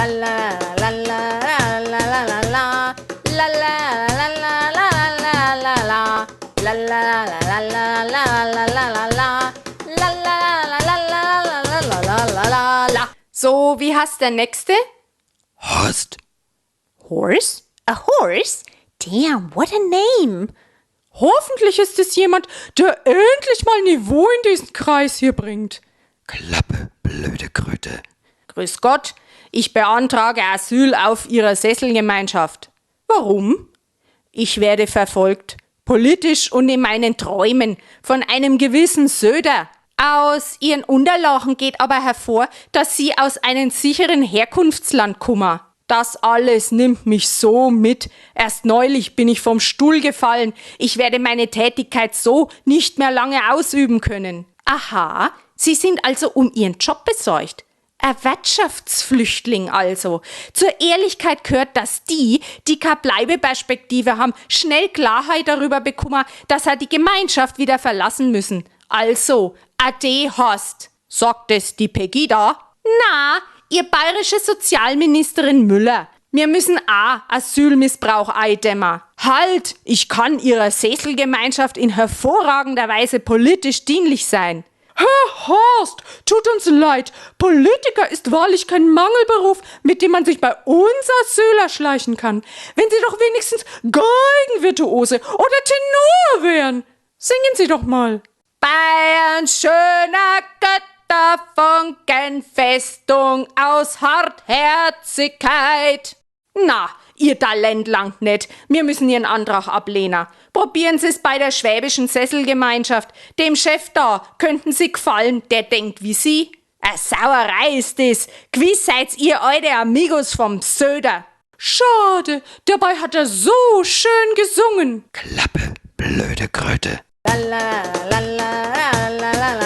La la la la la la la la la. La la la la la la la la. La la la la la la la la la la. La la la la la la la la la la la. So, wie heißt der nächste? Horst. Horse? A horse? Damn, what a name. Hoffentlich ist es jemand, der endlich mal Niveau in diesen Kreis hier bringt. Klappe, blöde Kröte. Grüß Gott, ich beantrage Asyl auf Ihrer Sesselgemeinschaft. Warum? Ich werde verfolgt, politisch und in meinen Träumen, von einem gewissen Söder. Aus Ihren Unterlagen geht aber hervor, dass Sie aus einem sicheren Herkunftsland kommen. Das alles nimmt mich so mit. Erst neulich bin ich vom Stuhl gefallen. Ich werde meine Tätigkeit so nicht mehr lange ausüben können. Aha, Sie sind also um Ihren Job besorgt. Ein Wirtschaftsflüchtling also. Zur Ehrlichkeit gehört, dass die keine Bleibeperspektive haben, schnell Klarheit darüber bekommen, dass sie die Gemeinschaft wieder verlassen müssen. Also, Ade Horst. Sagt es die Pegida? Na, Ihr bayerische Sozialministerin Müller. Wir müssen auch Asylmissbrauch eindämmen. Halt, ich kann Ihrer Sesselgemeinschaft in hervorragender Weise politisch dienlich sein. Herr Horst, tut uns leid. Politiker ist wahrlich kein Mangelberuf, mit dem man sich bei uns Asyl erschleichen kann. Wenn Sie doch wenigstens Geigenvirtuose oder Tenor wären. Singen Sie doch mal. Bayerns schöner Götterfunkenfestung aus Hartherzigkeit. Na, Ihr Talent langt nicht. Wir müssen Ihren Antrag ablehnen. Probieren Sie es bei der schwäbischen Sesselgemeinschaft. Dem Chef da könnten Sie gefallen, der denkt wie Sie. Eine Sauerei ist das. Gewiss seid ihr alte Amigos vom Söder. Schade, dabei hat er so schön gesungen. Klappe, blöde Kröte. La la la la la la la.